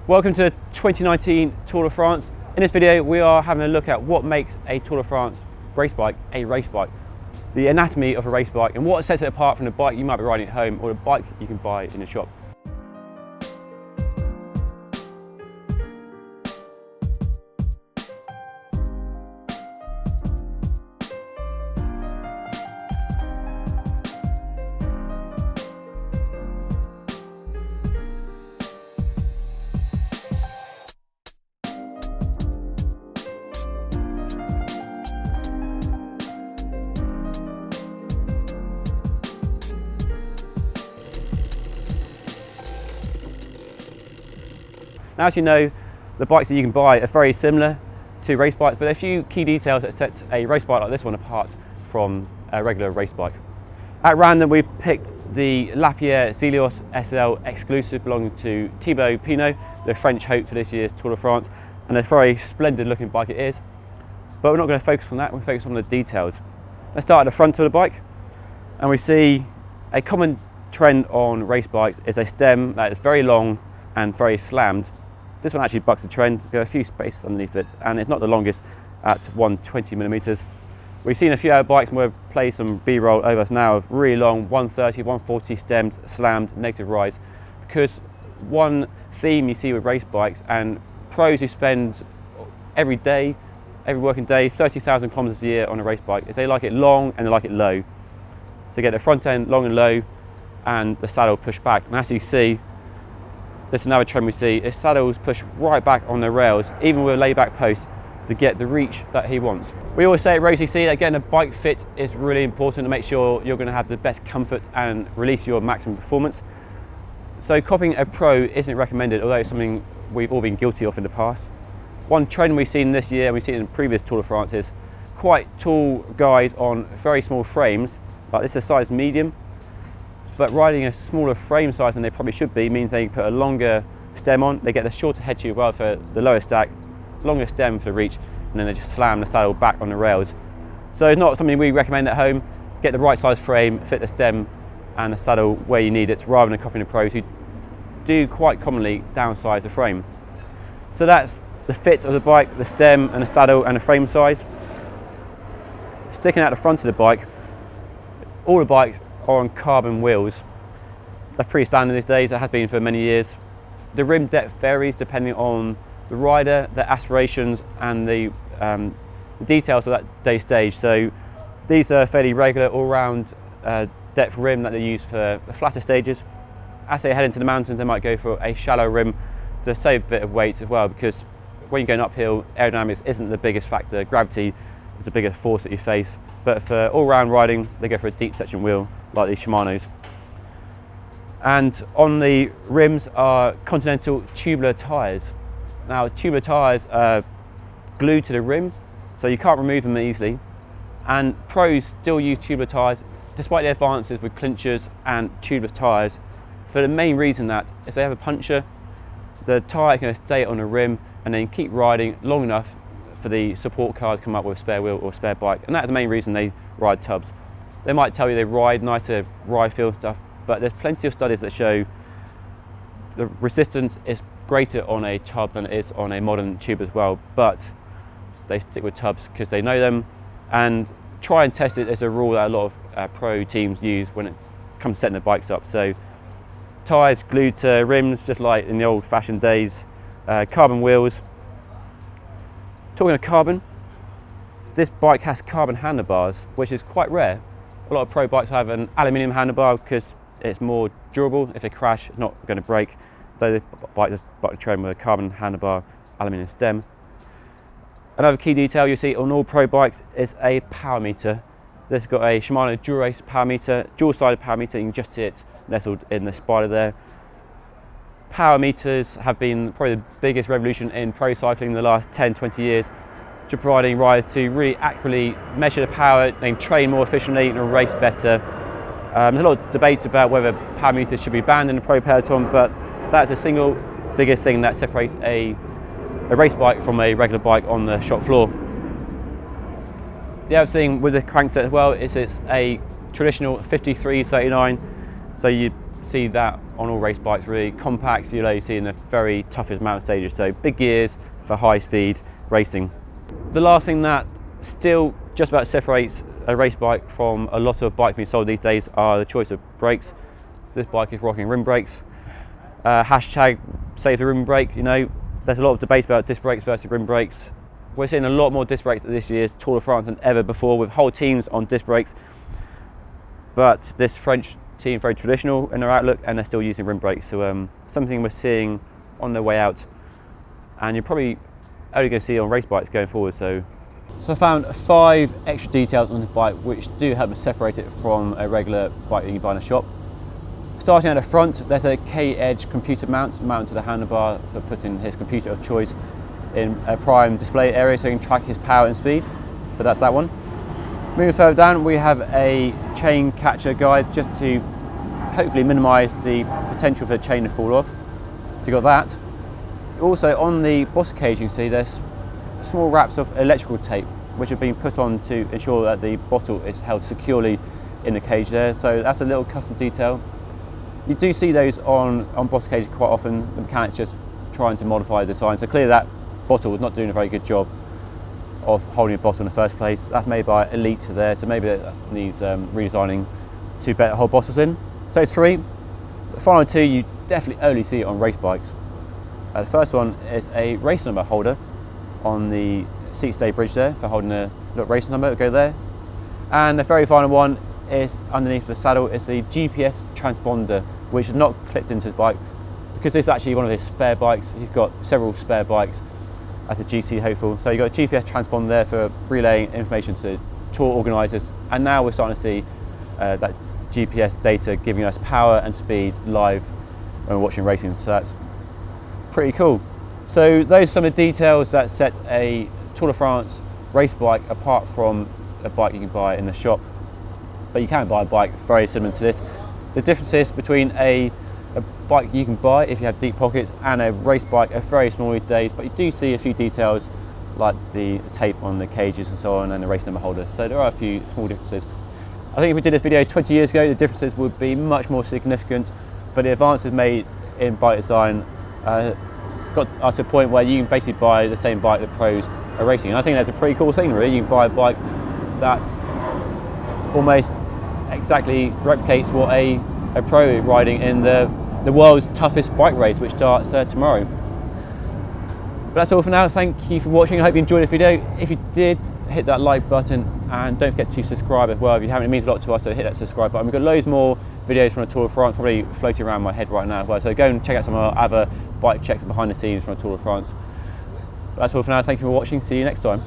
Welcome to the 2019 Tour de France. In this video we are having a look at what makes a Tour de France race bike a race bike, the anatomy of a race bike and what sets it apart from the bike you might be riding at home or the bike you can buy in a shop. Now, as you know, the bikes that you can buy are very similar to race bikes, but there are a few key details that sets a race bike like this one apart from a regular race bike. At random, we picked the Lapierre Zelios SL exclusive belonging to Thibaut Pinot, the French hope for this year's Tour de France, and a very splendid looking bike it is. But we're not going to focus on that, we'll focus on the details. Let's start at the front of the bike, and we see a common trend on race bikes is a stem that is very long and very slammed. This one actually bucks the trend, got a few spaces underneath it, and it's not the longest at 120mm. We've seen a few other bikes, and we'll play some B-roll over us now of really long 130, 140 stems, slammed, negative rise. Because one theme you see with race bikes and pros who spend every working day, 30,000 kilometers a year on a race bike, is they like it long and they like it low. So you get the front end long and low and the saddle pushed back. And as you see, there's another trend we see, is saddles push right back on the rails, even with a layback post, to get the reach that he wants. We always say at road.cc that getting a bike fit is really important to make sure you're going to have the best comfort and release your maximum performance. So copying a pro isn't recommended, although it's something we've all been guilty of in the past. One trend we've seen this year, and we've seen it in previous Tour de France, is quite tall guys on very small frames, like this is a size medium. But riding a smaller frame size than they probably should be means they put a longer stem on, they get the shorter head tube well for the lower stack, longer stem for the reach, and then they just slam the saddle back on the rails. So it's not something we recommend at home. Get the right size frame, fit the stem and the saddle where you need it, rather than copying the pros who do quite commonly downsize the frame. So that's the fit of the bike, the stem and the saddle and the frame size. Sticking out the front of the bike, all the bikes are on carbon wheels. That's pretty standard these days, it has been for many years. The rim depth varies depending on the rider, their aspirations and the details of that day stage. So these are fairly regular all-round depth rim that they use for the flatter stages. As they head into the mountains, they might go for a shallow rim to save a bit of weight as well, because when you're going uphill, aerodynamics isn't the biggest factor, gravity is the biggest force that you face. But for all-round riding, they go for a deep section wheel like these Shimano's. And on the rims are Continental tubular tyres. Now, tubular tyres are glued to the rim, so you can't remove them easily. And pros still use tubular tyres, despite the advances with clinchers and tubular tyres, for the main reason that if they have a puncture, the tyre can stay on the rim and then keep riding long enough for the support car to come up with a spare wheel or spare bike. And that's the main reason they ride tubs. They might tell you they ride nicer ride feel stuff, but there's plenty of studies that show the resistance is greater on a tub than it is on a modern tube as well, but they stick with tubs because they know them and try and test it as a rule that a lot of pro teams use when it comes to setting the bikes up. So tyres glued to rims just like in the old fashioned days, carbon wheels. Talking of carbon, this bike has carbon handlebars, which is quite rare. A lot of pro bikes have an aluminium handlebar because it's more durable. If they crash, it's not going to break. Though the bike does buck the trend with a carbon handlebar, aluminium stem. Another key detail you see on all pro bikes is a power meter. This has got a Shimano dual race power meter, dual-sided power meter. You can just see it nestled in the spider there. Power meters have been probably the biggest revolution in pro cycling in the last 10-20 years, to providing riders to really accurately measure the power and train more efficiently and race better. There's a lot of debate about whether power meters should be banned in the pro peloton, but that's the single biggest thing that separates a race bike from a regular bike on the shop floor. The other thing with the crankset as well is it's a traditional 5339, so you see that on all race bikes, really compact, you see in the very toughest mountain stages, so big gears for high speed racing. The last thing that still just about separates a race bike from a lot of bikes being sold these days are the choice of brakes. This bike is rocking rim brakes. Hashtag save the rim brake. There's a lot of debate about disc brakes versus rim brakes. We're seeing a lot more disc brakes at this year's Tour de France than ever before, with whole teams on disc brakes. But this French team, very traditional in their outlook, and they're still using rim brakes. So something we're seeing on the way out, and you're probably only going to see on race bikes going forward. So I found 5 extra details on the bike which do help to separate it from a regular bike that you buy in a shop. Starting at the front, there's a K-Edge computer mounted to the handlebar for putting his computer of choice in a prime display area so you can track his power and speed. So that's that one. Moving further down, we have a chain catcher guide just to hopefully minimise the potential for the chain to fall off. So you got that. Also on the bottom cage you can see there's small wraps of electrical tape which have been put on to ensure that the bottle is held securely in the cage there. So that's a little custom detail. You do see those on bottle cages quite often, the mechanics just trying to modify the design. So clearly that bottle was not doing a very good job of holding a bottle in the first place. That's made by Elite there, so maybe that needs redesigning to better hold bottles in. So 3. The final 2 you definitely only see it on race bikes. The first one is a race number holder on the seat stay bridge there for holding a little race number, it'll go there. And the very final one is underneath the saddle. It's a GPS transponder which is not clipped into the bike because it's actually one of his spare bikes. He's got several spare bikes as a GC hopeful. So you've got a GPS transponder there for relaying information to tour organisers, and now we're starting to see that GPS data giving us power and speed live when we're watching racing, so that's pretty cool. So those are some of the details that set a Tour de France race bike apart from a bike you can buy in the shop, but you can buy a bike very similar to this. The differences between a bike you can buy if you have deep pockets and a race bike are very small these days, but you do see a few details like the tape on the cages and so on, and the race number holder. So there are a few small differences. I think if we did this video 20 years ago, the differences would be much more significant, but the advances made in bike design got to a point where you can basically buy the same bike the pros are racing. And I think that's a pretty cool thing, really. You can buy a bike that almost exactly replicates what a pro is riding in the world's toughest bike race, which starts tomorrow. But that's all for now. Thank you for watching. I hope you enjoyed the video. If you did, hit that like button and don't forget to subscribe as well if you haven't. It means a lot to us, so hit that subscribe button. We've got loads more videos from the Tour de France probably floating around my head right now as well, so go and check out some of our other bike checks behind the scenes from the Tour de France. But that's all for now. Thank you for watching. See you next time.